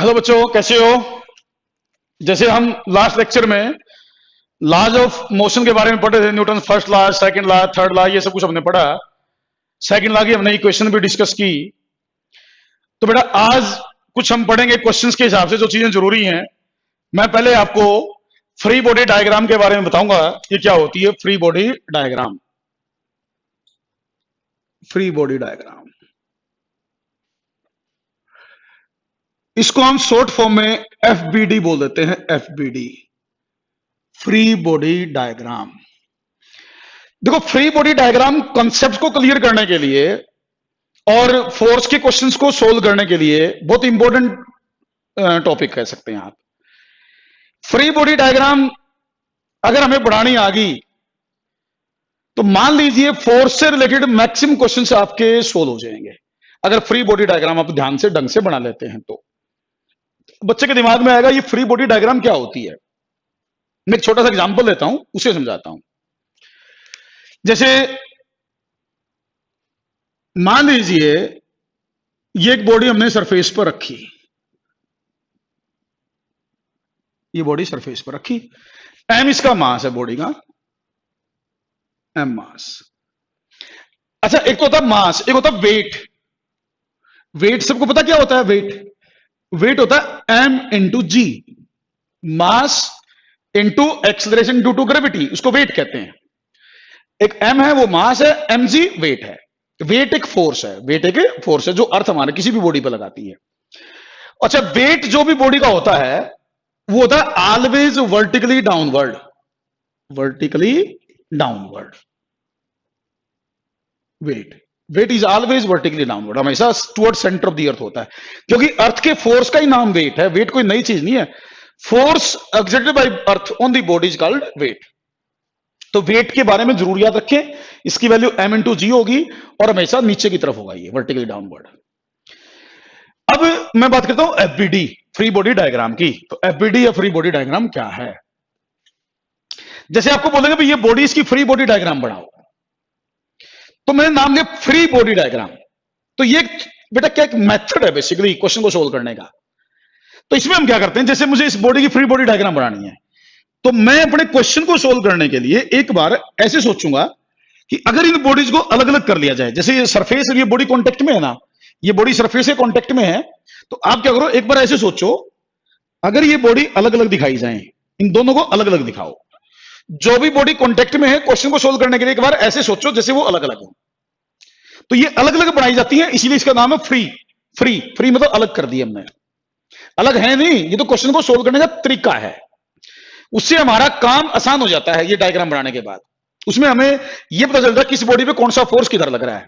Hello बच्चों, कैसे हो। जैसे हम लास्ट लेक्चर में लॉज ऑफ मोशन के बारे में पढ़े थे, Newton first law, second law, third law, ये सब कुछ हमने पढ़ा। सेकंड लॉ की हमने इक्वेशन भी डिस्कस की। तो बेटा आज कुछ हम पढ़ेंगे क्वेश्चंस के हिसाब से जो चीजें जरूरी हैं। मैं पहले आपको फ्री बॉडी डायग्राम के बारे में बताऊंगा कि क्या होती है free body diagram. Free body diagram इसको हम शॉर्ट फॉर्म में एफबीडी बोल देते हैं। FBD, free body diagram. देखो, फ्री बॉडी डायग्राम कॉन्सेप्ट को क्लियर करने के लिए और फोर्स के क्वेश्चंस को सोल्व करने के लिए बहुत इंपॉर्टेंट टॉपिक कह सकते हैं आप। फ्री बॉडी डायग्राम अगर हमें बढ़ानी आ गई तो मान लीजिए फोर्स से रिलेटेड मैक्सिमम क्वेश्चंस आपके सोल्व हो जाएंगे अगर फ्री बॉडी डायग्राम आप ध्यान से ढंग से बना लेते हैं। तो बच्चे के दिमाग में आएगा ये फ्री बॉडी डायग्राम क्या होती है। मैं एक छोटा सा एग्जांपल देता हूं, उसे समझाता हूं। जैसे मान लीजिए ये एक बॉडी हमने सरफेस पर रखी, ये बॉडी सरफेस पर रखी, एम इसका मास है बॉडी का, एम मास। अच्छा, एक तो होता है मास, एक होता है वेट। वेट सबको पता क्या होता है। वेट होता है M into G, mass into acceleration due to gravity, उसको वेट कहते हैं। एक एम है वो मास है, एम जी वेट है। वेट एक फोर्स है, वेट एक फोर्स है जो अर्थ हमारे किसी भी बॉडी पर लगाती है। अच्छा, वेट जो भी बॉडी का होता है वो होता है always vertically downward, vertically downward. Weight is always vertically downward, हमेशा toward centre of the earth होता है, क्योंकि अर्थ के फोर्स का ही नाम वेट है। वेट कोई नई चीज नहीं है। Force exerted by earth on the body is called weight. तो वेट के बारे में जरूर याद रखें, इसकी वैल्यू एम इंटू जी होगी और हमेशा नीचे की तरफ होगा ये वर्टिकली डाउनवर्ड। अब मैं बात करता हूं एफबीडी, फ्री बॉडी डायग्राम की। तो एफबीडी या फ्री बॉडी डायग्राम क्या है। जैसे आपको बोलेंगे भाई ये बॉडी, इसकी फ्री बॉडी डायग्राम बनाओ, तो मैंने नाम लिया फ्री बॉडी डायग्राम। तो ये बेटा क्या एक मेथड है बेसिकली क्वेश्चन को सोल्व करने का। तो इसमें हम क्या करते हैं, जैसे मुझे इस बॉडी की फ्री बॉडी डायग्राम बनानी है, तो मैं अपने क्वेश्चन को सोल्व करने के लिए एक बार ऐसे सोचूंगा कि अगर इन बॉडीज को अलग अलग कर लिया जाए, जैसे ये सरफेस, ये बॉडी कॉन्टेक्ट में है ना, ये बॉडी सरफेस के कॉन्टेक्ट में है, तो आप क्या करो, एक बार ऐसे सोचो अगर ये बॉडी अलग अलग दिखाई जाए, इन दोनों को अलग अलग दिखाओ। जो भी बॉडी कॉन्टेक्ट में है, क्वेश्चन को सोल्व करने के लिए एक बार ऐसे सोचो जैसे वो अलग अलग हो। तो ये अलग अलग बनाई जाती है, इसीलिए इसका नाम है फ्री। फ्री मतलब अलग कर दिया हमने, अलग है नहीं, ये तो क्वेश्चन को सोल्व करने का तरीका है। उससे हमारा काम आसान हो जाता है। ये डायग्राम बनाने के बाद उसमें हमें यह पता चलता है किस बॉडी पे कौन सा फोर्स किधर लग रहा है।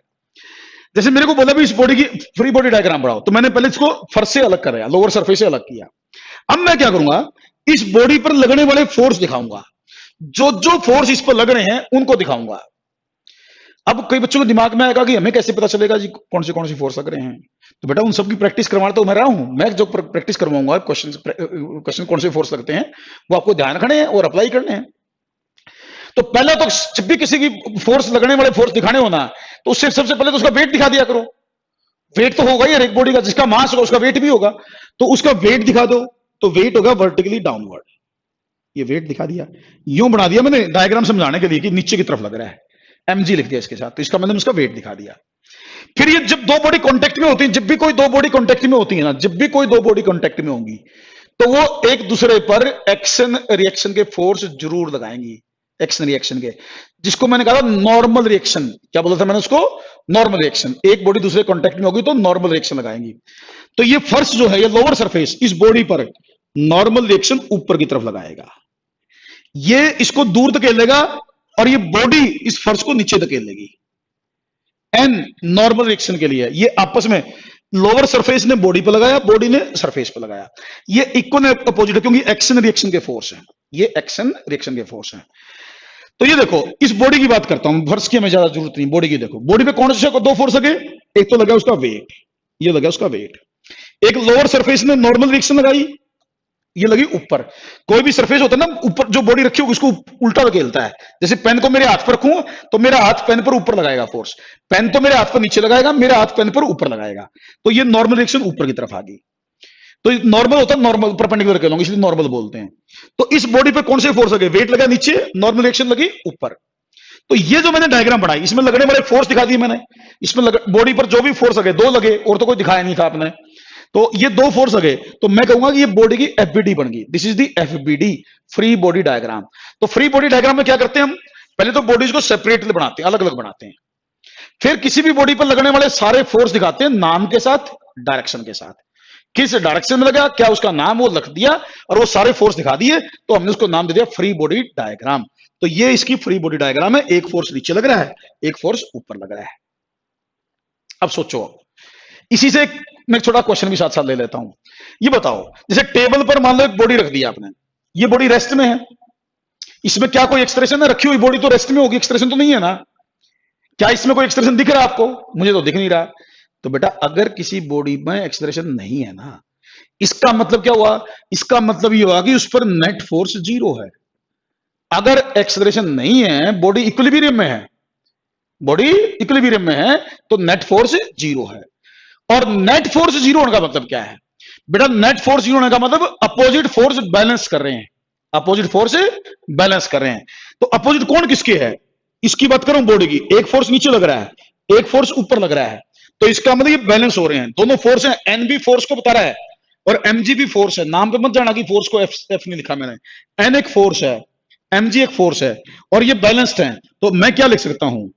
जैसे मेरे को बोला भी इस बॉडी की फ्री बॉडी डायग्राम बनाओ, तो मैंने पहले इसको फर्श से अलग कराया, लोअर सरफेस से अलग किया। अब मैं क्या करूंगा, इस बॉडी पर लगने वाले फोर्स दिखाऊंगा, जो जो फोर्स इस पर लग रहे हैं उनको दिखाऊंगा। अब कई बच्चों के दिमाग में आएगा कि हमें कैसे पता चलेगा जी कौन सी फोर्स लग रहे हैं। तो बेटा उन सबकी प्रैक्टिस करवाना तो मैं रहा हूं। मैं जो प्रैक्टिस करवाऊंगा क्वेश्चन कौन से फोर्स लगते हैं वो आपको ध्यान रखने हैं और अप्लाई करने हैं। तो पहले तो जब भी किसी की फोर्स लगने वाले फोर्स दिखाने होना, तो उससे सबसे पहले तो उसका वेट दिखा दिया करो। वेट तो होगा ही हर एक बॉडी का, जिसका मास होगा उसका वेट भी होगा, तो उसका वेट दिखा दो। तो वेट होगा वर्टिकली डाउनवर्ड, ये वेट दिखा दिया। यूं बना दिया मैंने डायग्राम समझाने के लिए कि नीचे की तरफ लग रहा है, mg लिख दिया इसके साथ, तो इसका मैंने उसका वेट दिखा दिया। फिर ये जब दो बॉडी कांटेक्ट में होती है, जब भी कोई दो बॉडी कांटेक्ट में होती है ना, जब भी कोई दो बॉडी कांटेक्ट में होंगी, तो वो एक दूसरे पर एक्शन रिएक्शन के फोर्स जरूर लगाएंगी। एक्शन रिएक्शन के, जिसको मैंने कहा नॉर्मल रिएक्शन, क्या बोला था मैंने उसको, नॉर्मल रिएक्शन। एक बॉडी दूसरे कांटेक्ट में होगी तो नॉर्मल रिएक्शन लगाएंगी। तो ये फर्श जो है, ये लोअर सरफेस, इस बॉडी पर नॉर्मल रिएक्शन ऊपर की तरफ लगाएगा, ये इसको दूर धकेलेगा और ये बॉडी इस फर्श को नीचे धकेलेगी। एन नॉर्मल रिएक्शन के लिए ये आपस में लोअर सरफेस ने बॉडी पे लगाया, बॉडी ने सरफेस पे लगाया, ये इक्वल अपोजिट है क्योंकि एक्शन रिएक्शन के फोर्स है, ये एक्शन रिएक्शन के फोर्स है। तो ये देखो, इस बॉडी की बात करता हूं, फर्श की हमें ज्यादा जरूरत नहीं, बॉडी की देखो। बॉडी पे कौन से दो फोर्स लगे, एक तो लगा उसका वेट, ये लगा उसका वेट। एक लोअर सरफेस ने नॉर्मल रिएक्शन लगाई, ये लगी ऊपर। कोई भी सरफेस होता है ना, ऊपर जो बॉडी रखी होगी उसको उल्टा धकेलता है। जैसे पेन को मेरे हाथ पर रखूं तो मेरा हाथ पेन पर ऊपर लगाएगा फोर्स, पेन तो मेरे हाथ पर नीचे लगाएगा, मेरा हाथ पेन पर ऊपर लगाएगा। तो ये नॉर्मल रिएक्शन ऊपर की तरफ आ गई। तो नॉर्मल होता है, नॉर्मल परपेंडिकुलर के लॉन्ग, इसलिए नॉर्मल बोलते हैं। तो इस बॉडी पे कौन से फोर्स लगे, वेट लगा नीचे, नॉर्मल रिएक्शन लगी ऊपर। तो ये जो मैंने डायग्राम बनाई, इसमें लगने वाले फोर्स दिखा दिए मैंने, इसमें बॉडी पर जो भी फोर्स लगे, दो लगे और तो कोई दिखाया नहीं था आपने, तो ये दो फोर्स लगे, तो मैं कहूंगा कि ये बॉडी की एफबीडी बन गई। This is the FBD, free body diagram. तो फ्री बॉडी डायग्राम में क्या करते हैं हम, पहले तो बॉडीज को सेपरेटली बनाते हैं, अलग अलग बनाते हैं, फिर किसी भी बॉडी पर लगने वाले सारे फोर्स दिखाते हैं नाम के साथ, डायरेक्शन के साथ, किस डायरेक्शन में लगा, क्या उसका नाम, वो लिख दिया और वो सारे फोर्स दिखा दिए, तो हमने उसको नाम दे दिया फ्री बॉडी डायग्राम। तो ये इसकी फ्री बॉडी डायग्राम है, एक फोर्स नीचे लग रहा है, एक फोर्स ऊपर लग रहा है। अब सोचो, इसी से मैं छोटा क्वेश्चन भी साथ साथ ले लेता हूं। ये बताओ, जैसे टेबल पर मान लो एक बॉडी रख दिया आपने, ये बॉडी रेस्ट में है, इसमें क्या कोई एक्सप्रेशन है, रखी हुई बॉडी तो रेस्ट में होगी, एक्सप्रेशन तो नहीं है ना, क्या इसमें कोई एक्सप्रेशन दिख रहा है आपको, मुझे तो दिख नहीं रहा। तो बेटा अगर किसी बॉडी में एक्सप्रेशन नहीं है ना, इसका मतलब क्या हुआ, इसका मतलब ये हुआ कि उस पर नेट फोर्स जीरो है। अगर एक्सप्रेशन नहीं है, बॉडी इक्विलिब्रियम में है, बॉडी इक्विलिब्रियम में है, तो नेट फोर्स जीरो है। और नेट फोर्स जीरो होने का मतलब क्या है बेटा, नेट फोर्स जीरो होने का मतलब अपोजिट फोर्स बैलेंस कर रहे हैं, अपोजिट फोर्स बैलेंस कर रहे हैं। तो अपोजिट कौन किसके है, इसकी बात करूं बॉडी की, एक फोर्स नीचे लग रहा है, एक फोर्स ऊपर लग रहा है, तो इसका मतलब ये बैलेंस हो रहे हैं, दोनों फोर्स हैं। एन भी फोर्स को बता रहा है और एमजी भी फोर्स है, नाम पे मत जाना कि फोर्स को एफ नहीं लिखा मैंने, एन एक फोर्स है, एमजी एक फोर्स है, और ये बैलेंस्ड है। तो मैं क्या लिख सकता हूं,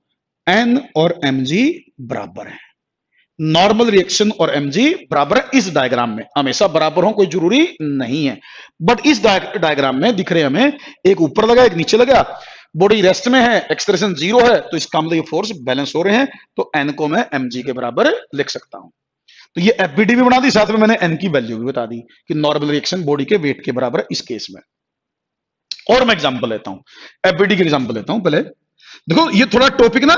एन और एमजी बराबर है, नॉर्मल रिएक्शन और एमजी बराबर है। इस डायग्राम में हमेशा बराबर हो कोई जरूरी नहीं है, बट इस डायग्राम में दिख रहे हमें, एक ऊपर लगा एक नीचे लगा, बॉडी रेस्ट में है, एक्सप्रेशन जीरो है, तो इसका मतलब ये फोर्स बैलेंस हो रहे हैं, तो एन को मैं एमजी के बराबर लिख सकता हूं। तो ये एफबीडी भी बना दी, साथ में मैंने एन की वैल्यू भी बता दी कि नॉर्मल रिएक्शन बॉडी के वेट के बराबर है इस केस में। और मैं एग्जांपल लेता हूं, एफबीडी के एग्जांपल लेता हूं। पहले देखो, ये थोड़ा टॉपिक ना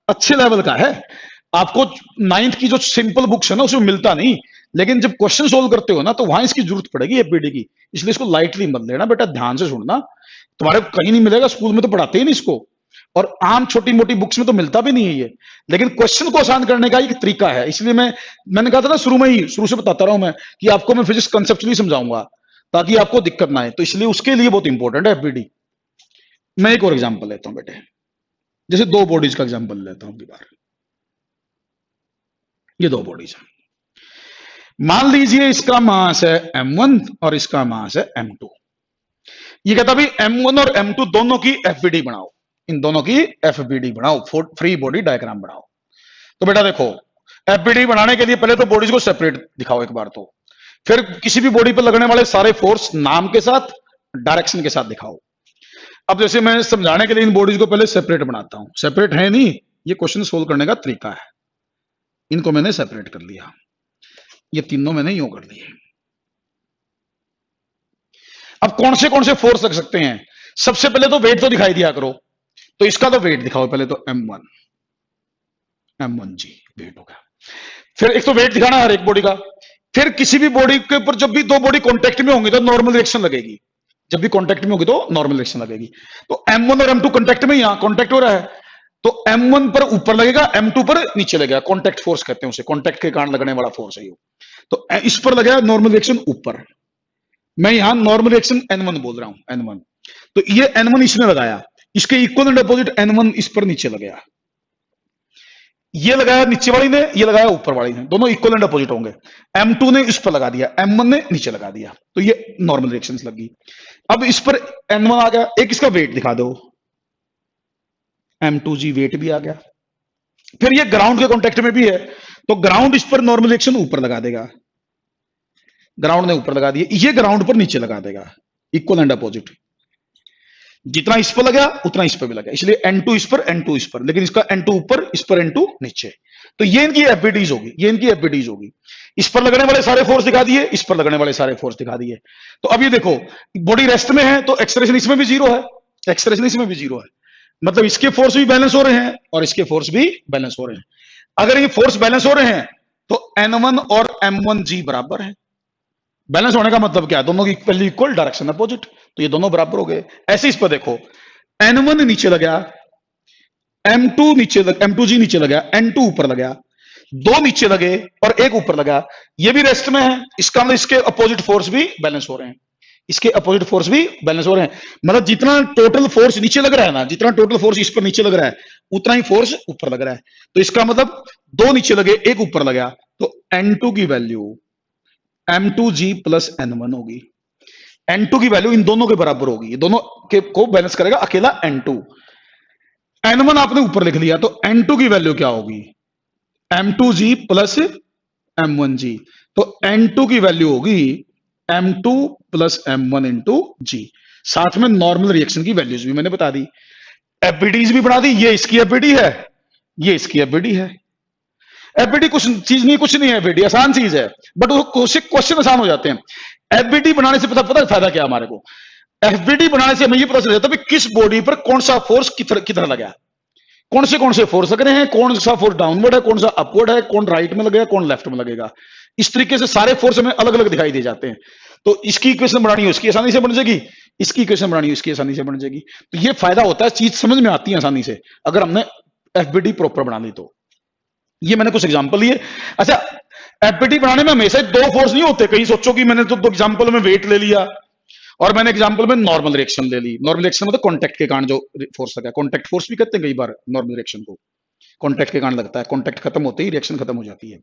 अच्छे लेवल का है, आपको 9th की जो सिंपल बुक्स है ना उसमें मिलता नहीं, लेकिन जब क्वेश्चन सोल्व करते हो ना तो वहां इसकी जरूरत पड़ेगी एफबीडी की, इसलिए इसको लाइटली मत लेना बेटा, ध्यान से सुनना, तुम्हारे कहीं नहीं मिलेगा, स्कूल में तो पढ़ाते ही नहीं इसको, और आम छोटी मोटी बुक्स में तो मिलता भी नहीं है ये, लेकिन क्वेश्चन को आसान करने का एक तरीका है। इसलिए मैंने कहा था ना शुरू से बताता रहा हूं मैं कि आपको मैं फिजिक्स कंसेप्चुअली समझाऊंगा ताकि आपको दिक्कत ना आए, तो इसलिए उसके लिए बहुत इंपॉर्टेंट है एफबीडी। मैं एक और एग्जांपल लेता हूं बेटे, जैसे दो बॉडीज का एग्जांपल लेता हूं बार, ये दो बॉडीज है, मान लीजिए इसका मास है m1 और इसका मास है m2। ये कहता भाई m1 और m2 दोनों की एफबीडी बनाओ, इन दोनों की एफबीडी बनाओ, फ्री बॉडी डायग्राम बनाओ। तो बेटा देखो, एफबीडी बनाने के लिए पहले तो बॉडीज को सेपरेट दिखाओ एक बार, तो फिर किसी भी बॉडी पर लगने वाले सारे फोर्स नाम के साथ, डायरेक्शन के साथ दिखाओ। अब जैसे मैं समझाने के लिए इन बॉडीज को पहले सेपरेट बनाता हूं, सेपरेट है नहीं, ये क्वेश्चन सोल्व करने का तरीका है, इनको मैंने सेपरेट कर लिया, ये तीनों मैंने यूं कर दिए। अब कौन से फोर्स लग सकते हैं, सबसे पहले तो वेट तो दिखाई दिया करो, तो इसका तो वेट दिखाओ पहले, तो m1g वेट होगा। फिर एक तो वेट दिखाना हर एक बॉडी का, फिर किसी भी बॉडी के ऊपर जब भी दो बॉडी कांटेक्ट में होंगी तो नॉर्मल रिएक्शन लगेगी, जब भी कांटेक्ट में होगी तो नॉर्मल रिएक्शन लगेगी। तो m1 और m2 कांटेक्ट में, यहां कांटेक्ट हो रहा है, तो m1 पर ऊपर लगेगा, m2 पर नीचे लगेगा, कांटेक्ट फोर्स कहते हैं उसे, कांटेक्ट के कारण लगने वाला फोर्स है ये। तो इस पर लगेगा नॉर्मल रिएक्शन ऊपर, मैं यहां नॉर्मल रिएक्शन n1 बोल रहा हूं, n1। तो ये n1 इसने लगाया, इसके इक्वल एंड अपोजिट n1 इस पर नीचे लगाया, ये लगाया नीचे वाली ने, ये लगाया ऊपर वाली ने, दोनों इक्वल एंड अपोजिट होंगे। m2 ने इस पर लगा दिया, m1 ने नीचे लगा दिया, तो ये नॉर्मल रिएक्शन लगी। अब इस पर n1 आ गया, एक इसका वेट दिखा दो, m2g वेट भी आ गया। फिर ये ग्राउंड के कॉन्टेक्ट में भी है, तो ग्राउंड इस पर नॉर्मल रिएक्शन ऊपर लगा देगा, ग्राउंड ने ऊपर लगा दिया, ये ग्राउंड पर नीचे लगा देगा, इक्वल एंड अपोजिट, जितना इस पर लगा उतना इस पर भी लगा, इसलिए n2 इस पर n2 इस पर, लेकिन इसका n2 ऊपर, इस पर n2 नीचे। तो ये इनकी एफबीडीज होगी, ये इनकी एफबीडीज होगी। इस पर लगने वाले सारे फोर्स दिखा दिए, इस पर लगने वाले सारे फोर्स दिखा दिए। तो अब ये देखो, बॉडी रेस्ट में है तो एक्सप्रेशन इसमें भी जीरो है, एक्सप्रेशन इसमें भी जीरो है, मतलब इसके फोर्स भी बैलेंस हो रहे हैं और इसके फोर्स भी बैलेंस हो रहे हैं। अगर ये फोर्स बैलेंस हो रहे हैं तो n1 और m1g बराबर है। बैलेंस होने का मतलब क्या है, दोनों की पहले इक्वल, डायरेक्शन अपोजिट, तो ये दोनों बराबर हो गए। ऐसे इस पर देखो, n1 नीचे लगा, m2g नीचे लगा, n2 ऊपर लगा, दो नीचे लगे और एक ऊपर लगा, ये भी रेस्ट में है, इसका मतलब इसके अपोजिट फोर्स भी बैलेंस हो रहे हैं, इसके अपोजिट फोर्स भी बैलेंस हो रहे हैं। मतलब जितना टोटल फोर्स नीचे लग रहा है ना, जितना टोटल फोर्स इस पर नीचे लग रहा है उतना ही फोर्स ऊपर लग रहा है। तो इसका मतलब दो नीचे लगे एक ऊपर लगा, तो N2 की वैल्यू M2G प्लस N1 होगी। N2 की वैल्यू इन दोनों के बराबर होगी, ये दोनों के को बैलेंस करेगा अकेला N2। N1 आपने ऊपर लिख लिया, तो N2 की वैल्यू क्या होगी, M2G प्लस M1G। तो N2 की वैल्यू होगी M2 प्लस M1 इंटू जी। साथ में नॉर्मल रिएक्शन की वैल्यूज भी मैंने बता दी, एफबीडीज भी बना दी, ये इसकी एफबीडी है, ये इसकी एफबीडी है। एफबीडी कुछ चीज नहीं, कुछ नहीं है, एफबीडी आसान चीज है, बट वो क्वेश्चन आसान हो जाते हैं। एफबीडी बनाने से पता फायदा क्या हमारे को, एफबीडी बनाने से हमें ये पता चल जाता है कि किस बॉडी पर कौन सा फोर्स किधर लगा, कौन से फोर्स लग रहे हैं, कौन सा फोर्स डाउनवर्ड है, कौन सा अपवर्ड है, कौन राइट में लगेगा, कौन लेफ्ट में लगेगा। इस तरीके से सारे फोर्स हमें अलग अलग दिखाई दे जाते हैं। तो इसकी इक्वेशन बनानी हो इसकी आसानी से बन जाएगी, इसकी इक्वेशन बनानी हो इसकी आसानी से बन जाएगी। तो ये फायदा होता है, चीज समझ में आती है आसानी से अगर हमने एफबीडी प्रॉपर बना ली तो। ये मैंने कुछ एग्जांपल लिए। अच्छा, एफबीडी बनाने में हमेशा दो फोर्स नहीं होते, कहीं सोचो कि मैंने तो दो एग्जांपल में वेट ले लिया और मैंने एग्जांपल में नॉर्मल रिएक्शन ले ली। नॉर्मल रिएक्शन मतलब कांटेक्ट के कारण जो फोर्स लगा, कांटेक्ट फोर्स भी कहते हैं कई बार नॉर्मल रिएक्शन को, कांटेक्ट के कारण लगता है, कांटेक्ट खत्म होते ही रिएक्शन खत्म हो जाती है।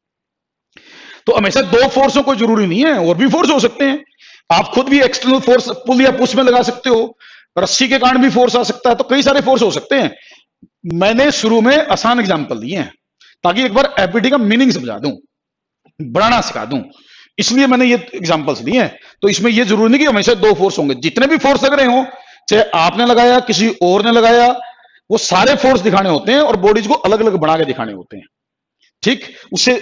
तो हमेशा दो फोर्सों को जरूरी नहीं है, और भी फोर्स हो सकते हैं। आप खुद भी एक्सटर्नल फोर्स पुल या पुश में लगा सकते हो, रस्सी के कारण भी फोर्स आ सकता है, तो कई सारे फोर्स हो सकते हैं। मैंने शुरू में आसान एग्जांपल दिए हैं ताकि एक बार एफबीडी का मीनिंग समझा दूं, बढ़ाना सिखा दूं, इसलिए मैंने ये एग्जांपल्स दिए हैं। तो इसमें ये जरूरी नहीं कि हमेशा दो फोर्स होंगे, जितने भी फोर्स लग रहे हो, चाहे आपने लगाया किसी और ने लगाया, वो सारे फोर्स दिखाने होते हैं और बॉडीज को अलग अलग बना के दिखाने होते हैं। ठीक, उससे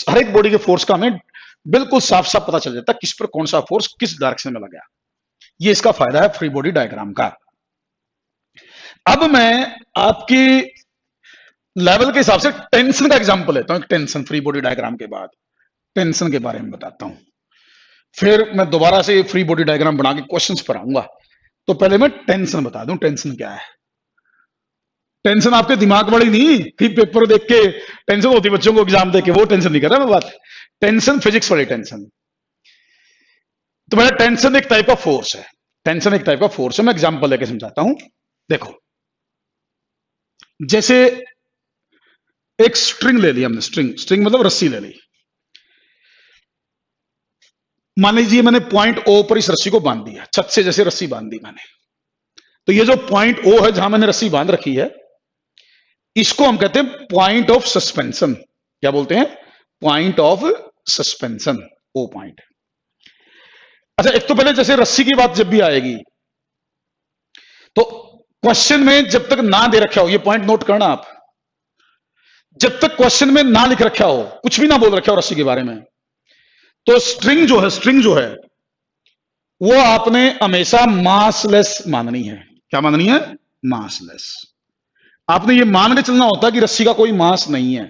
हर एक बॉडी के फोर्स का हमें बिल्कुल साफ साफ पता चल जाता है किस पर कौन सा फोर्स किस डायरेक्शन में लगा। ये इसका फायदा है फ्री बॉडी डायग्राम का। अब मैं आपकी लेवल के हिसाब से टेंशन का एग्जांपल लेता हूं। टेंशन, फ्री बॉडी डायग्राम के बाद टेंशन के बारे में बताता हूं, फिर मैं दोबारा से फ्री बॉडी डायग्राम बना के क्वेश्चंस पर आऊंगा। तो पहले मैं टेंशन बता दूं, टेंशन क्या है। टेंशन आपके दिमाग वाली नहीं कि पेपर देख के टेंशन होती बच्चों को एग्जाम देख के, वो टेंशन नहीं कर रहा मैं बात। टेंशन फिजिक्स वाली टेंशन। तो मेरा टेंशन एक टाइप ऑफ फोर्स है, टेंशन एक टाइप ऑफ फोर्स है। मैं एग्जांपल लेके समझाता हूं। देखो, जैसे एक स्ट्रिंग ले ली हमने, स्ट्रिंग मतलब रस्सी ले ली। मान लीजिए मैंने पॉइंट ओ पर इस रस्सी को बांध दिया, छत से जैसे रस्सी बांध दी मैंने। तो ये जो पॉइंट ओ है जहां मैंने रस्सी बांध रखी है, इसको हम कहते हैं पॉइंट ऑफ सस्पेंशन। क्या बोलते हैं? Point of suspension, O point. अच्छा, एक तो पहले जैसे रस्सी की बात जब भी आएगी तो क्वेश्चन में जब तक ना दे रखा हो, ये पॉइंट नोट करना आप, जब तक क्वेश्चन में ना लिख रखा हो, कुछ भी ना बोल रखा हो रस्सी के बारे में, तो स्ट्रिंग जो है वो आपने हमेशा मासलेस माननी है। क्या माननी है? मासलेस। आपने ये मान के चलना होता है कि रस्सी का कोई मास नहीं है।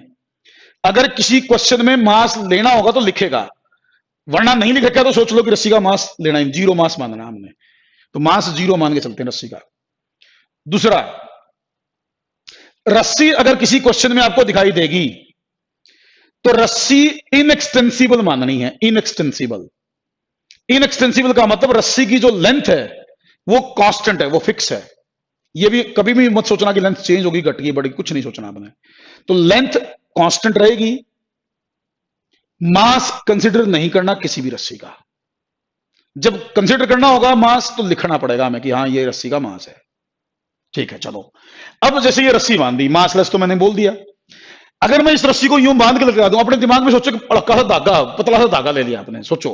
अगर किसी क्वेश्चन में मास लेना होगा तो लिखेगा, वरना नहीं लिख रखा तो सोच लो कि रस्सी का मास लेना है, जीरो मास मानना हमने, तो मास जीरो मान के चलते हैं रस्सी का। दूसरा, रस्सी अगर किसी क्वेश्चन में आपको दिखाई देगी तो रस्सी इनएक्सटेंसिबल माननी है। इनएक्सटेंसिबल का मतलब रस्सी की जो लेंथ है वो कांस्टेंट है, वो फिक्स है। ये भी कभी भी मत सोचना कि लेंथ चेंज होगी, घटेगी, बढ़ेगी, कुछ नहीं सोचना आपने। तो लेंथ कांस्टेंट रहेगी। मास कंसीडर नहीं करना किसी भी रस्सी का। जब कंसीडर करना होगा मास तो लिखना पड़ेगा हमें कि हाँ ये रस्सी का मास है। ठीक है, चलो। अब जैसे ये रस्सी बांध दी, मासलेस तो मैंने बोल दिया। अगर मैं इस रस्सी को यूं बांध के लगा दूं, अपने दिमाग में सोचो कि अड़का सा धागा, पतला सा धागा ले लिया आपने, सोचो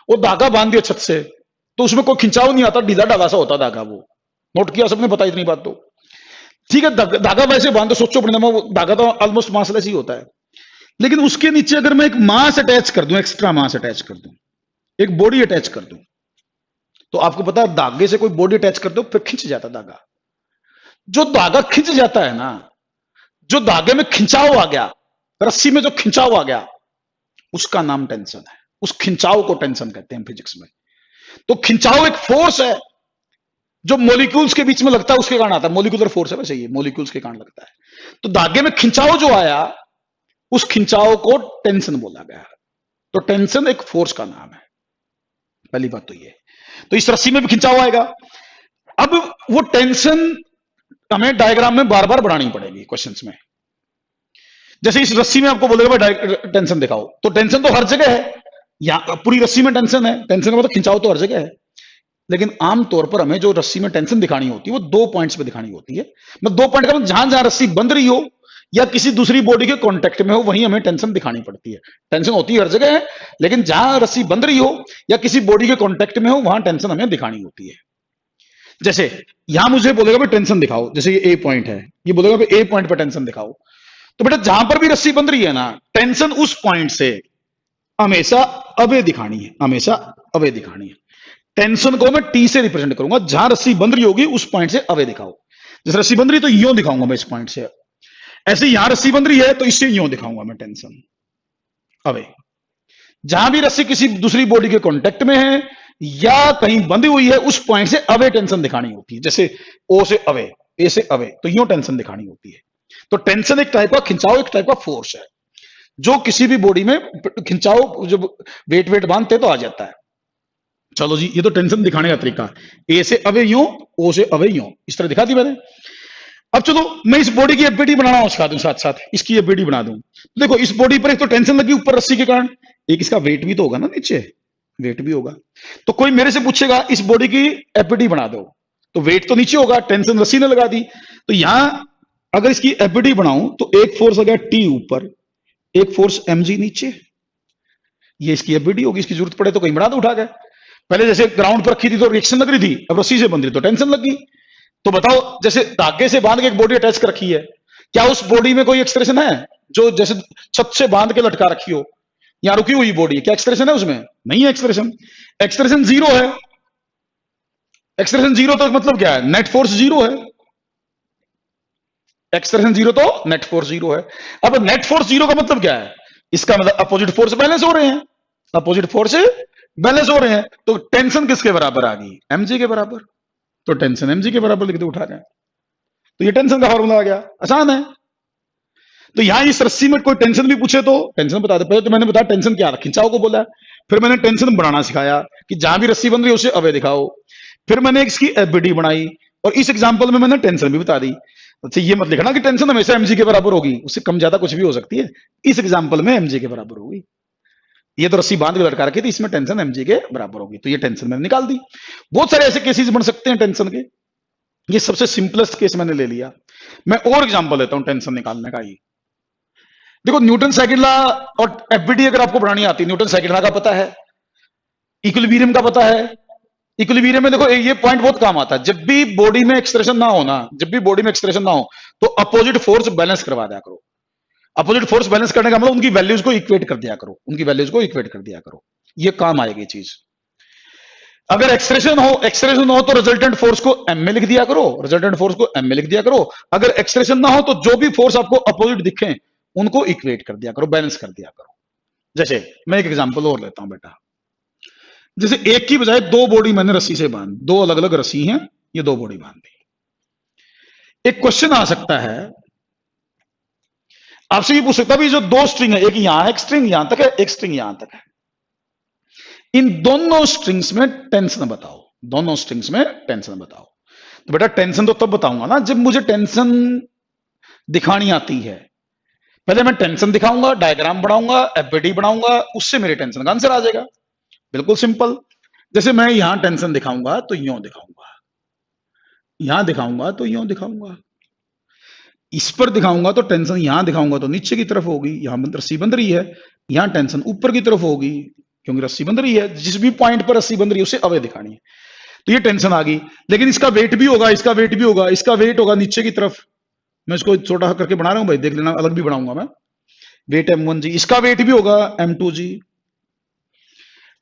वो धागा बांध दिया छत से, तो उसमें कोई खिंचाव नहीं आता, ढीला ढाला सा होता धागा। वो नोट किया सबने? बताई इतनी बात तो ठीक है। धागा वैसे बांध दो, सोचो अपने दिमाग, धागा तो ऑलमोस्ट मासलेस ही होता है, लेकिन उसके नीचे अगर मैं एक मास अटैच कर दूं, एक्स्ट्रा मास अटैच कर दूं, एक बॉडी अटैच कर दूं, तो आपको पता है धागे से कोई बॉडी अटैच कर दो फिर खिंच जाता धागा। जो धागा खिंच जाता है ना, जो धागे में खिंचाव आ गया, रस्सी में जो खिंचाव आ गया, उसका नाम टेंशन है। उस खिंचाव को टेंशन कहते हैं फिजिक्स में। तो खिंचाव एक फोर्स है जो मॉलिक्यूल्स के बीच में लगता है, उसके कारण आता है। मॉलिक्यूलर फोर्स है वैसे, ये मॉलिक्यूल्स के कारण लगता है। तो धागे में खिंचाव जो आया उस खिंचाव को टेंशन बोला गया। तो टेंशन एक फोर्स का नाम है, पहली बात तो ये। तो इस रस्सी में भी खिंचाव आएगा। अब वो टेंशन हमें डायग्राम में बार बार बढ़ानी पड़ेगी क्वेश्चंस में। जैसे इस रस्सी में आपको बोलेगा भाई टेंशन दिखाओ, तो टेंशन तो हर जगह है, यहां पूरी रस्सी में टेंशन है, टेंशन का मतलब खिंचाव तो हर जगह है। लेकिन आमतौर पर हमें जो रस्सी में टेंशन दिखानी होती है वो 2 पॉइंट्स पे दिखानी होती है। मतलब 2 पॉइंट का मतलब जहां जहां रस्सी बंध रही हो या किसी दूसरी बॉडी के कांटेक्ट में हो, वहीं हमें टेंशन दिखानी पड़ती है। टेंशन होती है हर जगह है, लेकिन जहां रस्सी बंध रही हो या किसी बॉडी के कांटेक्ट में हो, वहां टेंशन हमें दिखानी होती है। जैसे यहां मुझे बोलेगा भाई टेंशन दिखाओ, जैसे ये ए पॉइंट है, ये बोलेगा भाई ए पॉइंट पे टेंशन दिखाओ। तो बेटा जहां पर भी रस्सी बंध रही है ना, टेंशन उस पॉइंट से हमेशा अवे दिखानी है, हमेशा अवे दिखानी है। टेंशन को मैं टी से रिप्रेजेंट करूंगा, जहां रस्सी बंध रही होगी उस पॉइंट से अवे दिखाओ। जैसे रस्सी बंध रही तो यूं दिखाऊंगा मैं इस पॉइंट से, ऐसे यहां रस्सी बंध रही है तो इससे यूं दिखाऊंगा मैं टेंशन अवे। जहां भी रस्सी किसी दूसरी बॉडी के कांटेक्ट में है या कहीं बंधी हुई है, उस पॉइंट से अवे टेंशन दिखानी होती है। जैसे ओ से अवे, ए से अवे, तो यूं टेंशन दिखानी होती है। तो टेंशन एक टाइप का खिंचाव, एक टाइप का फोर्स है जो किसी भी बॉडी में खिंचाव, जब वेट वेट बांधते तो आ जाता है। चलो जी, ये तो टेंशन दिखाने का तरीका, ए से अवे यूं, ओ से अवे यूं, इस तरह दिखा दी मैंने। अब चलो मैं इस बॉडी की एफबीडी बनाना सिखा दूं, साथ साथ इसकी एफबीडी बना दूं। देखो इस बॉडी पर एक तो टेंशन लगी ऊपर रस्सी के कारण, एक इसका वेट भी तो होगा ना, नीचे वेट भी होगा। तो कोई मेरे से पूछेगा इस बॉडी की एफबीडी बना दो, तो वेट तो नीचे होगा, टेंशन रस्सी ने लगा दी। तो यहां अगर इसकी एफबीडी बनाऊं तो एक फोर्स आ गया टी ऊपर, एक फोर्स mg नीचे, ये इसकी एफबीडी होगी। इसकी जरूरत पड़े तो कहीं बना दो उठा के। पहले जैसे ग्राउंड पर रखी थी तो रिएक्शन लग रही थी, अब रस्सी से बंध रही तो टेंशन लग गई। तो बताओ, जैसे धागे से बांध के एक बॉडी अटैच कर रखी है, क्या उस बॉडी में कोई एक्सप्रेशन है? जो जैसे छत से बांध के लटका रखी हो, यहां रुकी हुई बॉडी, क्या एक्सप्रेशन है उसमें? नहीं है एक्सप्रेशन, एक्सप्रेशन जीरो है। एक्सप्रेशन जीरो तो मतलब क्या है? नेट फोर्स जीरो है। एक्सप्रेशन जीरो तो नेट फोर्स जीरो है। अब नेट फोर्स जीरो का मतलब क्या है? इसका मतलब अपोजिट फोर्स बैलेंस हो रहे हैं, अपोजिट फोर्स बैलेंस हो रहे हैं। तो टेंशन किसके बराबर आ गई? mg के बराबर। तो टेंशन mg के बराबर लिख दो उठा के, तो ये टेंशन का फॉर्मूला आ गया, आसान है। तो यहां इस रस्सी में कोई टेंशन भी पूछे तो टेंशन बता दे। पहले तो मैंने बताया टेंशन क्या था, खिंचाव को बोला, फिर मैंने टेंशन बनाना सिखाया कि जहां भी रस्सी बन रही है उसे अवे दिखाओ, फिर मैंने इसकी एफबीडी बनाई, और इस एग्जांपल में मैंने टेंशन भी बता दी। अच्छा, ये मत लिखना कि टेंशन हमेशा mg के बराबर होगी, उससे कम ज्यादा कुछ भी हो सकती है। इस एग्जांपल में mg के बराबर होगी। ये तो रस्सी बांध के लटका रखी थी, इसमें टेंशन mg के बराबर होगी, तो ये टेंशन मैंने निकाल दी। बहुत सारे ऐसे केसेस बन सकते हैं टेंशन के, ये सबसे सिंपलेस्ट केस मैंने ले लिया। मैं और एग्जांपल देता हूं टेंशन निकालने का। ये देखो, न्यूटन सेकंड लॉ और एफबीडी अगर आपको बनानी आती है, न्यूटन सेकंड लॉ का पता है, इक्विलिब्रियम का पता है। इक्विलिब्रियम में देखो ये पॉइंट बहुत काम आता है, जब भी बॉडी में एक्सप्रेशन ना हो ना, जब भी बॉडी में एक्सप्रेशन ना हो तो अपोजिट फोर्स बैलेंस करवा दिया करो। अपोजिट फोर्स बैलेंस करने का मतलब उनकी वैल्यूज को इक्वेट कर दिया करो, उनकी वैल्यूज को इक्वेट कर दिया करो, ये काम आएगी चीज। अगर एक्सप्रेशन हो तो रिजल्टेंट फोर्स को एम में लिख दिया करो, रिजल्टेंट फोर्स को एम में लिख दिया करो। अगर एक्सप्रेशन ना हो तो जो भी फोर्स आपको अपोजिट दिखे उनको इक्वेट कर दिया करो, बैलेंस कर दिया करो। जैसे मैं एक एग्जांपल और लेता हूं बेटा, जैसे एक की बजाय 2 बॉडी मैंने रस्सी से बांध, 2 अलग अलग रस्सी हैं, ये 2 बॉडी बांध दी। एक क्वेश्चन आ सकता है आपसे, ये पूछ सकता है जो 2 स्ट्रिंग है, एक यहां है, एक स्ट्रिंग यहां तक है, एक स्ट्रिंग यहां तक है, इन दोनों स्ट्रिंग्स में टेंशन बताओ, दोनों स्ट्रिंग्स में टेंशन बताओ। तो बेटा टेंशन तो तब बताऊंगा ना जब मुझे टेंशन दिखानी आती है। पहले मैं टेंशन दिखाऊंगा, डायग्राम बनाऊंगा, एफबीडी बनाऊंगा, उससे मेरे टेंशन का आंसर आ जाएगा। बिल्कुल सिंपल। जैसे मैं यहां टेंशन दिखाऊंगा तो यूं दिखाऊंगा, यहां दिखाऊंगा तो यूं दिखाऊंगा, इस पर दिखाऊंगा तो टेंशन यहां दिखाऊंगा तो नीचे की तरफ होगी, यहां रस्सी बंध रही है, यहां टेंशन ऊपर की तरफ होगी क्योंकि रस्सी बंध रही है, जिस भी पॉइंट पर रस्सी बंध रही है उसे अवे दिखानी है। तो ये टेंशन आ गई, लेकिन इसका वेट भी होगा, इसका वेट भी होगा, इसका वेट होगा नीचे की तरफ। मैं इसको छोटा करके बना रहा हूं भाई, देख लेना, अलग भी बनाऊंगा मैं। वेट m1g, इसका वेट भी होगा m2g।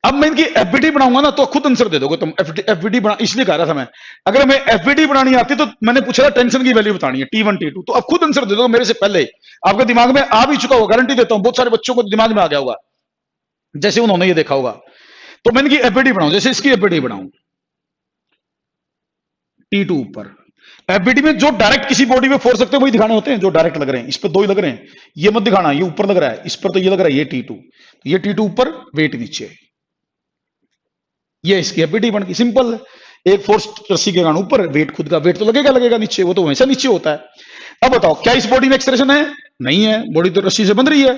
अब मैं इनकी एफबीडी बनाऊंगा ना तो खुद आंसर दे दोगे तुम। एफबीडी बना, इसलिए कह रहा था मैं, अगर हमें एफबीडी बनानी आती तो मैंने पूछा था टेंशन की वैल्यू बतानी है T1 T2, तो अब खुद आंसर दे दोगे मेरे से पहले, आपके दिमाग में आ भी चुका होगा, गारंटी देता हूं बहुत सारे बच्चों को दिमाग में आ गया होगा जैसे उन्होंने ये देखा होगा। तो मैं इनकी एफबीडी बनाऊं, जैसे इसकी एफबीडी बनाऊं, T2 ऊपर, एफबीडी में जो डायरेक्ट किसी बॉडी में फोर्स लगते हैं वही दिखाने होते हैं, जो डायरेक्ट लग रहे हैं। इस पर दो ही लग रहे हैं, ये मत दिखाना, ये ऊपर लग रहा है, इस पर तो ये लग रहा है, ये T2, तो ये T2 ऊपर, वेट नीचे, ये इसकी एफबीडी बन गई। सिंपल है, एक फोर्स रस्सी के कारण ऊपर, वेट खुद का वेट तो लगेगा लगेगा नीचे, वो तो हमेशा नीचे होता है। अब बताओ क्या इस बॉडी में एक्सप्रेशन है? नहीं है, बॉडी तो रस्सी से बंध रही है,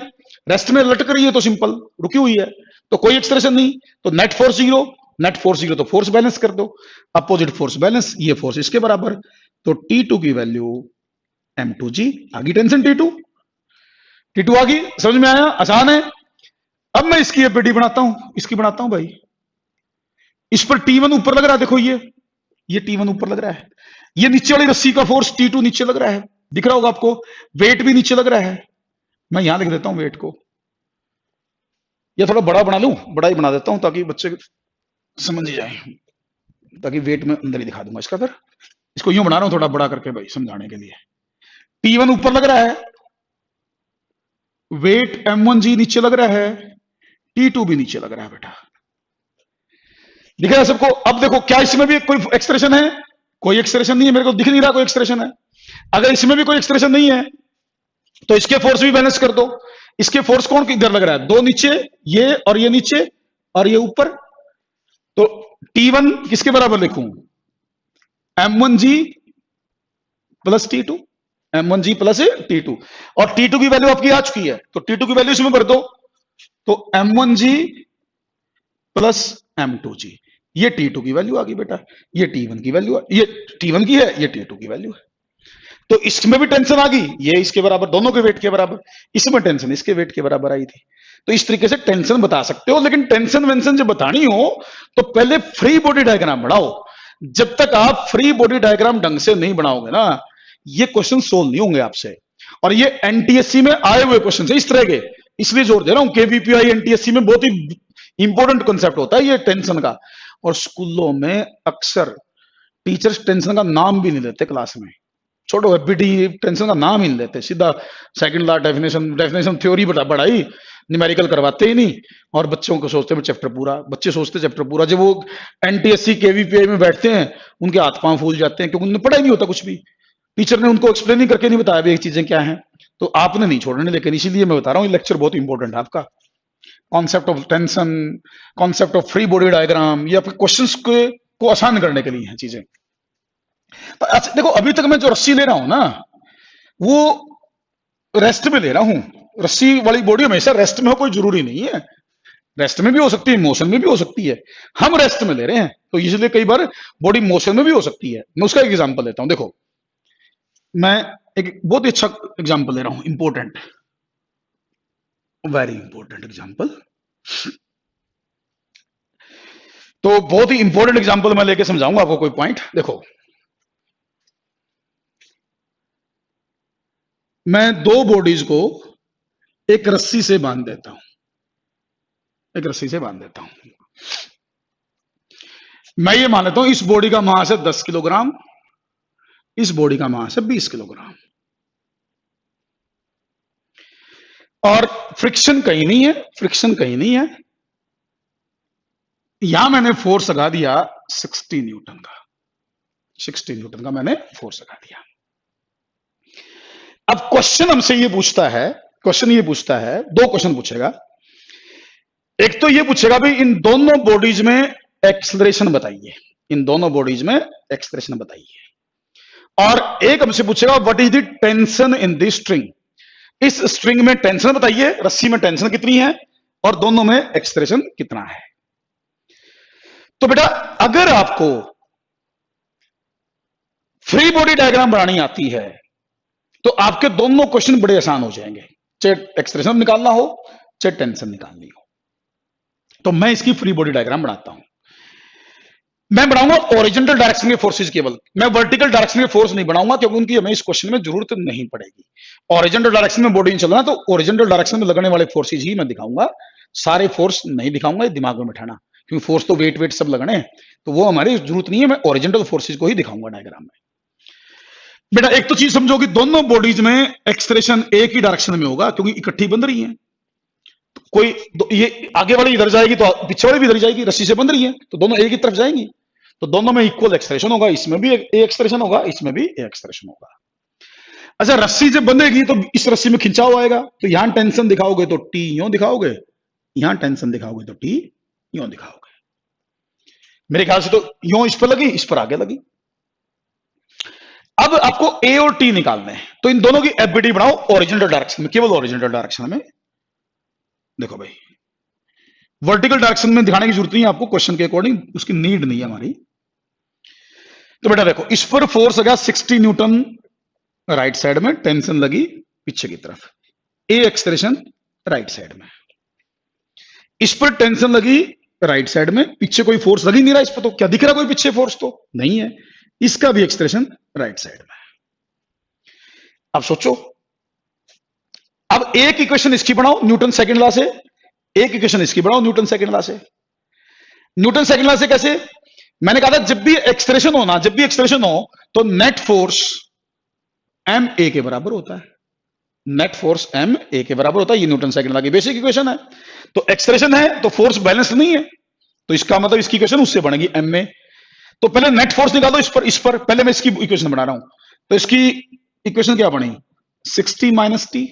रेस्ट में लटक रही है, तो सिंपल रुकी हुई है, तो कोई एक्सप्रेशन नहीं। तो net force zero, net force zero, तो फोर्स बैलेंस कर दो, अपोजिट फोर्स बैलेंस, ये फोर्स इसके बराबर, तो T2 की वैल्यू M2G आ गई, टेंशन T2 आ गई। समझ में आया? आसान है। अब मैं इसकी एफबीडी बनाता हूं, इसकी बनाता हूं भाई। इस पर T1 ऊपर लग रहा है, देखो ये T1 ऊपर लग रहा है, ये नीचे वाली रस्सी का फोर्स T2 नीचे लग रहा है, दिख रहा होगा आपको, वेट भी नीचे लग रहा है। मैं यहां लिख देता हूं वेट को, ये थोड़ा बड़ा बना लूं, बड़ा ही बना देता हूं ताकि बच्चे समझ जाए, ताकि वेट में अंदर ही दिखा दूंगा इसका। फिर इसको यूं बना रहा हूं थोड़ा बड़ा करके भाई, समझाने के लिए। T1 ऊपर लग रहा है, वेट M1G नीचे लग रहा है, T2 भी नीचे लग रहा है बेटा, दिख रहा है सबको? अब देखो क्या इसमें भी कोई एक्सप्रेशन है? कोई एक्सप्रेशन नहीं है, मेरे को दिख नहीं रहा कोई एक्सप्रेशन है। अगर इसमें भी कोई एक्सप्रेशन नहीं है तो इसके फोर्स भी बैलेंस कर दो। इसके फोर्स कौन किधर लग रहा है? दो नीचे, ये और ये नीचे और ये ऊपर, तो T1 किसके बराबर लिखूं? M1G plus T2, M1G plus T2, और T2 की वैल्यू आपकी आ चुकी है, तो T2 की वैल्यू इसमें भर दो, तो M1G प्लस M2G, ये T2 की वैल्यू आ गई बेटा, ये T1 की वैल्यू, ये T1 की है, ये T2 की वैल्यू है। तो इसमें भी टेंशन आ गई, ये इसके बराबर, दोनों के वेट के बराबर, इसमें टेंशन इसके वेट के बराबर आई थी। तो इस तरीके से टेंशन बता सकते हो, लेकिन टेंशन वेंशन जब बतानी हो तो पहले फ्री बॉडी डायग्राम बनाओ। जब तक आप फ्री बॉडी डायग्राम ढंग से नहीं बनाओगे ना, ये क्वेश्चन सोल्व नहीं होंगे आपसे। और ये एनटीएससी में आए हुए क्वेश्चन है इस तरह के, इसलिए जोर दे रहा हूं, केवीपीआई एनटीएससी में बहुत ही इंपॉर्टेंट कॉन्सेप्ट होता है ये टेंशन का। और स्कूलों में अक्सर टीचर्स टेंशन का नाम भी नहीं लेते क्लास में, छोड़ो एफबीडी, टेंशन का नाम ही नहीं लेते, सीधा सेकंड लॉ डेफिनेशन थ्योरी पढ़ाई, न्यूमेरिकल करवाते ही नहीं, और बच्चों को सोचते हैं चैप्टर पूरा, बच्चे सोचते चैप्टर पूरा, जब वो एनटीएससी केवीपीआई में बैठते हैं उनके हाथ पांव फूल जाते हैं, क्योंकि उन्हें पढ़ा ही नहीं होता कुछ भी, टीचर ने उनको एक्सप्लेन ही करके नहीं बताया भी चीजें क्या हैं। तो आपने नहीं छोड़ने, लेकिन इसीलिए मैं बता रहा हूँ ये लेक्चर बहुत इंपॉर्टेंट है आपका। Concept of tension, concept of free body diagram, ये आपके क्वेश्चंस को आसान करने के लिए हैं चीजें। अच्छा देखो, अभी तक मैं जो रस्सी ले रहा हूं ना, वो रेस्ट में ले रहा हूं। रस्सी वाली बॉडी हमेशा रेस्ट में हो, कोई जरूरी नहीं है, रेस्ट में भी हो सकती है, मोशन में भी हो सकती है। हम रेस्ट में ले रहे हैं तो इसलिए कई बार बॉडी मोशन में भी हो सकती है। मैं उसका एक एग्जांपल लेता हूं, देखो मैं एक बहुत ही अच्छा एग्जांपल ले रहा हूं, इंपॉर्टेंट, वेरी इंपॉर्टेंट एग्जांपल। तो बहुत ही इंपॉर्टेंट एग्जांपल मैं लेके समझाऊंगा आपको कोई पॉइंट। देखो मैं दो बॉडीज को एक रस्सी से बांध देता हूं, एक रस्सी से बांध देता हूं। मैं ये मान लेता हूं इस बॉडी का मास है 10 किलोग्राम, इस बॉडी का मास है 20 किलोग्राम, और फ्रिक्शन कहीं नहीं है, फ्रिक्शन कहीं नहीं है। यहां मैंने फोर्स लगा दिया 60 न्यूटन का, 60 न्यूटन का मैंने फोर्स लगा दिया। अब क्वेश्चन हमसे ये पूछता है, क्वेश्चन ये पूछता है, दो क्वेश्चन पूछेगा। एक तो ये पूछेगा भाई इन दोनों बॉडीज में एक्सेलरेशन बताइए, इन दोनों बॉडीज में एक्सेलरेशन बताइए। और एक हमसे पूछेगा what is the tension in this string, इस स्ट्रिंग में टेंशन बताइए, रस्सी में टेंशन कितनी है और दोनों में एक्सेलरेशन कितना है। तो बेटा अगर आपको फ्री बॉडी डायग्राम बनानी आती है तो आपके दोनों क्वेश्चन बड़े आसान हो जाएंगे, चाहे एक्सप्रेशन निकालना हो चाहे टेंशन निकालनी हो। तो मैं इसकी फ्री बॉडी डायग्राम बनाता हूं। मैं बनाऊंगा ओरिजेंटल डायरेक्शन के फोर्सेस केवल, मैं वर्टिकल डायरेक्शन के फोर्स नहीं बनाऊंगा क्योंकि उनकी हमें इस क्वेश्चन में जरूरत नहीं पड़ेगी। ओरिजेंटल डायरेक्शन में बॉडी नहीं चल रहा तो ओरिजेंटल डायरेक्शन में लगने वाले फोर्सेस ही मैं दिखाऊंगा, सारे फोर्स नहीं दिखाऊंगा, ये दिमाग में बैठाना, क्योंकि फोर्स तो वेट वेट सब लगने हैं, तो वो हमारी जरूरत नहीं है, मैं ओरिजेंटल फोर्सेस को ही दिखाऊंगा डायग्राम में। बेटा एक तो चीज समझो कि दोनों बॉडीज में एक्सेलरेशन एक ही डायरेक्शन में होगा क्योंकि इकट्ठी बंध रही है। तो कोई ये आगे वाली इधर जाएगी तो पीछे वाली भी इधर जाएगी, रस्सी से बंध रही है तो दोनों एक ही तरफ जाएंगी, तो दोनों में इक्वल एक्सप्रेशन होगा, इसमें भी ए एक्सप्रेशन होगा, इसमें भी ए एक्सप्रेशन होगा। अच्छा, रस्सी जब बंधेगी तो इस रस्सी में खिंचाव आएगा, तो यहां टेंशन दिखाओगे तो टी यूं दिखाओगे, यहां टेंशन दिखाओगे तो टी यूं दिखाओगे। मेरे ख्याल से तो यूं इस पर लगी, इस पर आगे लगी। अब आपको ए और टी निकालने हैं, तो इन दोनों की एफबीडी बनाओ ओरिजिनल डायरेक्शन में, केवल ओरिजिनल डायरेक्शन में। देखो भाई, वर्टिकल डायरेक्शन में दिखाने की जरूरत नहीं है आपको, क्वेश्चन के अकॉर्डिंग उसकी नीड नहीं है हमारी। तो बेटा देखो, इस पर फोर्स लगा 60 न्यूटन राइट साइड में, टेंशन लगी पीछे की तरफ, ए एक्सप्रेशन राइट साइड में। इस पर टेंशन लगी राइट साइड में, पीछे कोई फोर्स लगी नहीं रहा इस पर, तो क्या दिख रहा कोई पीछे फोर्स? तो नहीं है। इसका भी एक्सप्रेशन राइट साइड में। अब सोचो, अब एक इक्वेशन इसकी बनाओ न्यूटन सेकंड लॉ से, एक इक्वेशन इसकी बनाओ न्यूटन सेकंड लॉ से। न्यूटन सेकंड लॉ से कैसे? मैंने कहा था जब भी एक्सप्रेशन हो ना, जब भी एक्सप्रेशन हो तो नेट फोर्स एम ए के बराबर होता है। नेट फोर्स एम ए के बराबर होता है, ये न्यूटन सेकंड लॉ की बेसिक इक्वेशन है। तो एक्सप्रेशन है तो फोर्स बैलेंस नहीं है, तो इसका मतलब इसकी इक्वेशन उससे बनेगी एम में। तो पहले नेट फोर्स निकालो इस पर, पहले मैं इसकी इक्वेशन बना रहा हूं। तो इसकी इक्वेशन क्या बनी? 60 माइनस टी।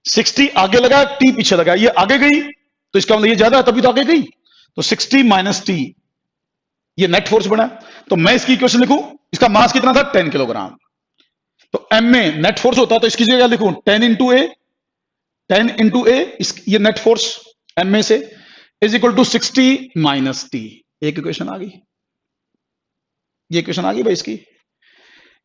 60 आगे लगा, टी पीछे लगा, ये आगे गई तो इसका मतलब ये ज्यादा है, तभी तो आगे गई। तो 60 माइनस टी, ये नेट फोर्स बना। तो मैं इसकी इक्वेशन लिखूं, इसका मास कितना था? 10 किलोग्राम। तो एम में नेट फोर्स होता, तो इसकी जगह लिखूं 10 इंटू ए, 10 इंटू ए, ये नेट फोर्स एम में से is equal to 60 minus T. एक इक्वेशन आ गई, ये इक्वेशन आ गई भाई इसकी।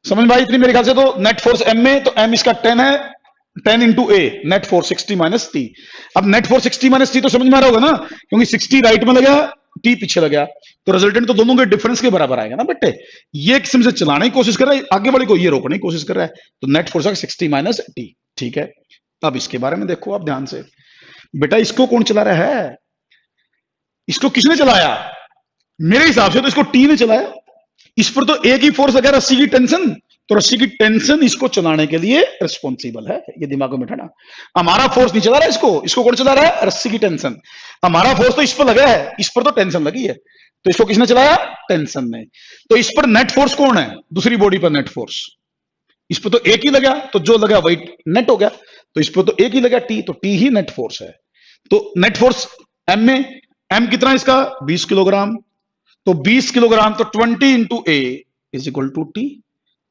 समझ में आई इतनी? मेरे ख्याल से तो नेट फोर्स एम में, तो एम इसका 10 है, 10 इंटू ए, नेट फोर्स 60 माइनस टी। अब नेट फोर्स 60 माइनस टी तो समझ में आ रहा होगा ना, क्योंकि 60 राइट में लगा, टी पीछे लगा, तो रिजल्टेंट तो दोनों के डिफरेंस के बराबर आएगा ना बेटे। ये किस्म से चलाने की कोशिश कर रहा है, आगे वाले को ये रोकने की कोशिश कर रहा है, तो नेट फोर्स है 60 माइनस टी। ठीक है, अब इसके बारे में देखो आप ध्यान से। बेटा इसको कौन चला रहा है? इसको किसने चलाया? मेरे हिसाब से तो इसको टी ने चलाया। इस पर तो एक ही फोर्स लगा, रस्सी की टेंशन, तो रस्सी की टेंशन इसको चलाने के लिए रिस्पॉन्सिबल है, ये दिमाग में बैठाना। हमारा फोर्स नहीं चला रहा है इसको कौन चला रहा है? रस्सी की टेंशन। हमारा फोर्स तो इस पर लगा है, इस पर तो टेंशन लगी है, तो इसको किसने चलाया? टेंशन ने। तो इस पर नेट फोर्स कौन है? दूसरी बॉडी पर नेट फोर्स। इस पर तो एक ही लगा, तो जो लगा वही नेट हो गया, तो इस पर तो एक ही लगा टी, तो टी ही नेट फोर्स है। तो नेट फोर्स एम में, एम कितना है इसका? 20 किलोग्राम। तो 20 किलोग्राम तो 20 into A is equal to T.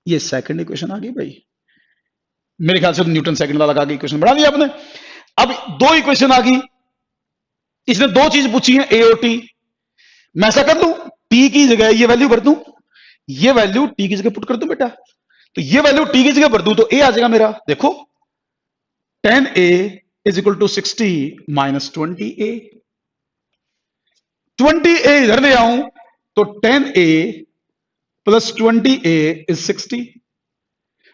ये सेकंड इक्वेशन आ गई भाई। मेरे ख्याल से तो न्यूटन सेकंड लॉ लगा के इक्वेशन बना दिया आपने। अब दो इक्वेशन आ गई, इसने दो चीज पूछी है, ए और टी। मैं ऐसा कर दूं, टी की जगह ये वैल्यू भर दूं, ये वैल्यू टी की जगह पुट कर दूं बेटा, तो ये वैल्यू टी की जगह भर दूं तो ए आ जाएगा मेरा। देखो 10a is equal to 60 minus 20a। 20a इधर ले आऊं तो 10a प्लस 20a इज 60,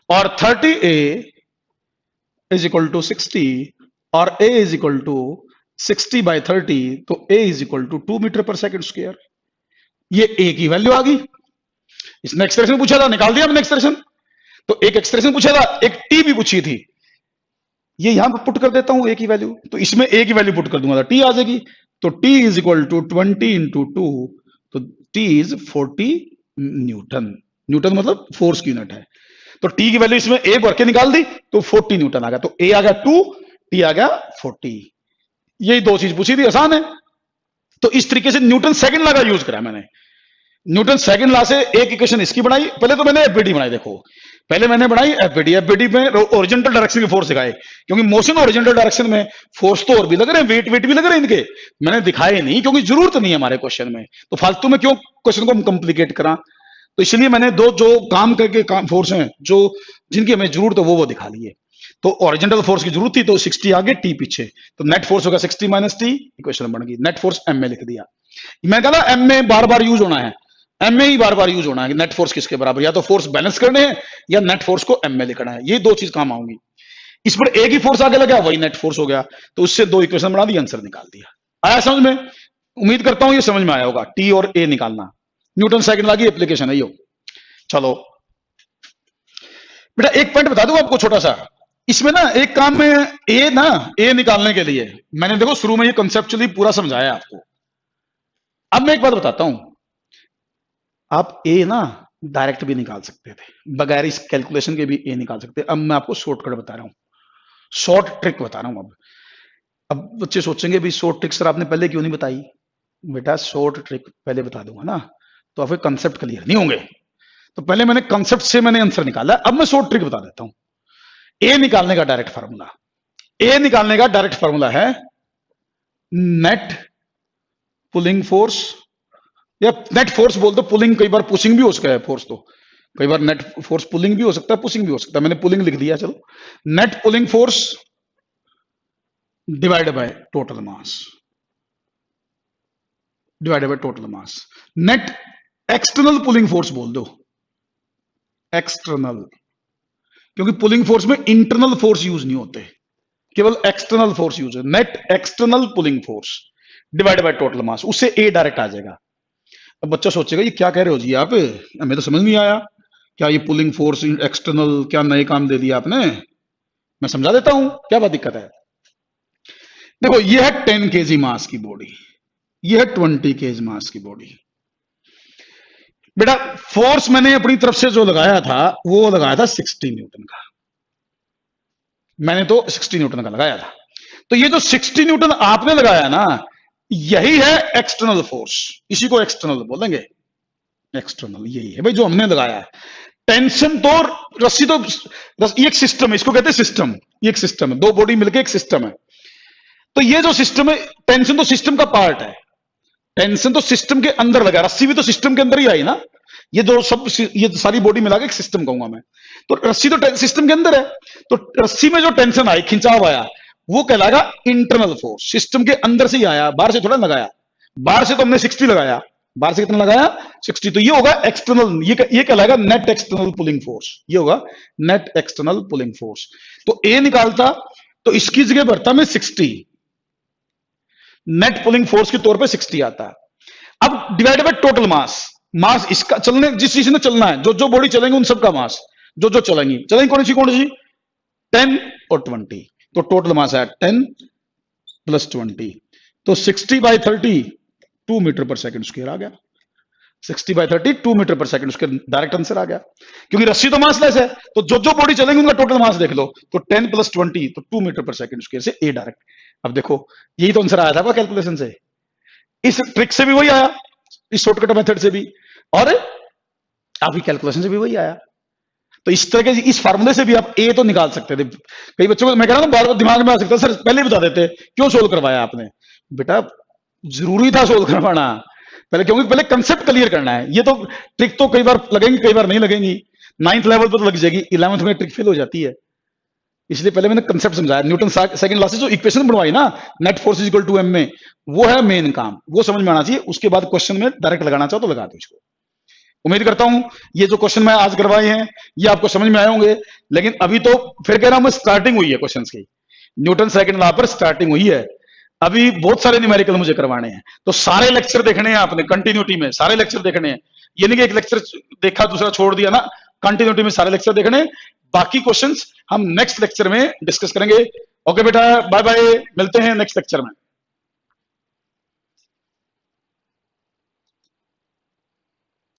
और 30a इज इक्वल टू 60, और a is equal to 60 by 30, तो a is equal to 2 metre पर सेकंड स्क्वायर। ये a की वैल्यू आ गई। इसने एक्सप्रेशन पूछा था, निकाल दिया हमने एक्सप्रेशन। तो एक एक्सप्रेशन पूछा था, एक t भी पूछी थी, ये यहां पर पुट कर देता हूं a की वैल्यू, तो इसमें a की वैल्यू पुट कर दूंगा तो t आ जाएगी। तो t is equal to 20 into 2, तो t इज 40 न्यूटन। न्यूटन मतलब फोर्स की यूनिट है। तो t की वैल्यू इसमें a भर के निकाल दी तो 40 न्यूटन आ गया। तो a आ गया 2, t आ गया 40। यही दो चीज पूछी थी, आसान है। तो इस तरीके से न्यूटन सेकंड लॉ का यूज करा मैंने। न्यूटन सेकंड लॉ से एक इक्वेशन इसकी बनाई, पहले तो मैंने एफबीडी बनाई। देखो पहले मैंने बनाई एफबीडी में ओरिजेंटल डायरेक्शन के फोर्स दिखाए, क्योंकि मोशन ओरिजेंटल डायरेक्शन में फोर्स तो और भी लग रहे हैं, वेट भी लग रहे हैं इनके, मैंने दिखाए नहीं क्योंकि जरूरत नहीं है हमारे क्वेश्चन में, तो फालतू में क्यों क्वेश्चन को हम कॉम्प्लिकेट करा। तो इसलिए मैंने दो जो काम करके फोर्स हैं जो जिनकी हमें जरूरत है वो दिखा लिए। तो ओरिजेंटल फोर्स की जरूरत थी तो 60 आगे टी पीछे, तो नेट फोर्स होगा 60 माइनस टी, इक्वेशन बन गई। नेट फोर्स एम में लिख दिया। मैं कहा एम में बार बार यूज होना है, एम में ही बार बार यूज होना है। नेट फोर्स किसके बराबर, या तो फोर्स बैलेंस करने हैं या नेट फोर्स को एम में लिखना है, ये दो चीज काम आऊंगी। इस पर एक ही फोर्स आगे लगा, वही नेट फोर्स हो गया, तो उससे दो इक्वेशन बना दी, आंसर निकाल दिया। आया समझ में? उम्मीद करता हूं ये समझ में आया होगा। टी और ए निकालना न्यूटन सेकंड लॉ की एप्लीकेशन है यो। चलो बेटा एक पॉइंट बता दूं आपको छोटा सा, इसमें ना एक काम में ए निकालने के लिए मैंने देखो शुरू में ये कंसेप्चुअली पूरा समझाया आपको। अब मैं एक बात बताता हूं, आप ए ना डायरेक्ट भी निकाल सकते थे, बगैर इस कैलकुलेशन के भी ए निकाल सकते। अब मैं आपको शॉर्टकट बता रहा हूँ, शॉर्ट ट्रिक बता रहा हूँ। अब बच्चे सोचेंगे भी शॉर्ट ट्रिक सर आपने पहले क्यों नहीं बताई? बेटा शॉर्ट ट्रिक पहले बता दूंगा ना तो आपके कंसेप्ट क्लियर नहीं होंगे। तो पहले मैंने कंसेप्ट से मैंने आंसर निकाला, अब मैं शॉर्ट ट्रिक बता देता हूं। ए निकालने का डायरेक्ट फार्मूला, ए निकालने का डायरेक्ट फार्मूला है नेट पुलिंग फोर्स, या नेट फोर्स बोल दो, पुलिंग कई बार पुशिंग भी हो सकता है, फोर्स तो कई बार नेट फोर्स पुलिंग भी हो सकता है, पुशिंग भी हो सकता है, मैंने पुलिंग लिख दिया। चलो, net pulling force divided by total mass, divided by total mass. Net external pulling force बोल दो, एक्सटर्नल, क्योंकि पुलिंग फोर्स में इंटरनल फोर्स यूज नहीं होते, केवल एक्सटर्नल फोर्स यूज है। Net external pulling force divided by total mass, उससे ए direct आ जाएगा। अब बच्चा सोचेगा ये क्या कह रहे हो जी आप, हमें तो समझ नहीं आया, क्या ये पुलिंग फोर्स एक्सटर्नल, क्या नए काम दे दिया आपने? मैं समझा देता हूं क्या बात दिक्कत है। देखो ये है 10 केजी मास की बॉडी, ये है 20 केजी मास की बॉडी। बेटा फोर्स मैंने अपनी तरफ से जो लगाया था वो लगाया था 60 न्यूटन का, मैंने तो 60 न्यूटन का लगाया था। तो ये जो 60 न्यूटन आपने लगाया ना, यही है एक्सटर्नल फोर्स, इसी को एक्सटर्नल बोलेंगे, एक्सटर्नल यही है भाई जो हमने लगाया है। टेंशन तो रस्सी तो ये एक सिस्टम है, इसको कहते हैं सिस्टम, ये एक सिस्टम है, दो बॉडी मिलके एक सिस्टम है। तो ये जो सिस्टम है, टेंशन तो सिस्टम का पार्ट है, टेंशन तो सिस्टम के अंदर लगा, रस्सी भी तो सिस्टम के अंदर ही आई ना, ये जो सब ये सारी बॉडी मिला के एक सिस्टम कहूंगा मैं। तो रस्सी तो सिस्टम के अंदर है, तो रस्सी में जो टेंशन आई, खिंचाव आया, वो कहलाएगा इंटरनल फोर्स, सिस्टम के अंदर से ही आया, बाहर से थोड़ा लगाया। बाहर से तो हमने 60 लगाया, बाहर से कितना लगाया 60, तो ये होगा एक्सटर्नल, ये कहलाएगा नेट एक्सटर्नल पुलिंग फोर्स, ये होगा नेट एक्सटर्नल पुलिंग फोर्स। तो ए निकालता तो इसकी जगह भरता मैं 60, नेट पुलिंग फोर्स के तौर पे 60 आता है। अब डिवाइडेड बाय टोटल मास, मास इसका चलने, जिस चीज ने चलना है, जो जो बॉडी चलेंगे उन सबका मास, जो जो चलेंगी कौन सी 10 और 20, तो टोटल मास है 10 प्लस 20, तो 60/30 2 मीटर पर सेकंड स्क्वायर आ गया, 60/30 2 मीटर पर सेकंड स्क्वायर, डायरेक्ट आंसर आ गया। क्योंकि रस्सी तो मासलेस है, तो जो जो बॉडी चलेंगे उनका टोटल मास देख लो, तो 10 प्लस 20 तो 2 मीटर पर सेकंड स्क्वायर से ए डायरेक्ट। अब देखो यही तो आंसर आया था कैलकुलेशन से, इस ट्रिक से भी वही आया, इस शॉर्टकट मेथड से भी, और आपकी कैलकुलेशन से भी वही आया। तो इस तरह के इस फार्मूले से भी आप ए तो निकाल सकते थे। कई बच्चों को मैं कह रहा हूं बार बार दिमाग में आ सकता है, सर पहले बता देते, क्यों सोल्व करवाया आपने? बेटा जरूरी था सोल्व करवाना पहले, क्योंकि पहले कंसेप्ट क्लियर करना है। ये तो ट्रिक तो कई बार लगेंगी, कई बार नहीं लगेंगी, 9th लेवल पर तो लग जाएगी, 11th में ट्रिक फेल हो जाती है, इसलिए पहले मैंने कंसेप्ट समझाया। न्यूटन सेकंड लॉ से जो इक्वेशन बनवाई ना, net force equal to M में, वो है मेन काम, वो समझ में आना चाहिए। उसके बाद क्वेश्चन में डायरेक्ट लगाना चाहो तो लगा दो इसको। उम्मीद करता हूं ये जो क्वेश्चन मैं आज करवाए हैं ये आपको समझ में आए होंगे। लेकिन अभी तो फिर कह रहा हूं, स्टार्टिंग हुई है क्वेश्चन की, न्यूटन सेकंड लॉ पर स्टार्टिंग हुई है, अभी बहुत सारे न्यूमेरिकल मुझे करवाने हैं। तो सारे लेक्चर देखने हैं आपने, कंटिन्यूटी में सारे लेक्चर देखने हैं, ये नहीं कि एक लेक्चर देखा दूसरा छोड़ दिया ना, कंटिन्यूटी में सारे लेक्चर देखने। बाकी क्वेश्चंस हम नेक्स्ट लेक्चर में डिस्कस करेंगे। ओके बेटा, बाय बाय, मिलते हैं नेक्स्ट लेक्चर में।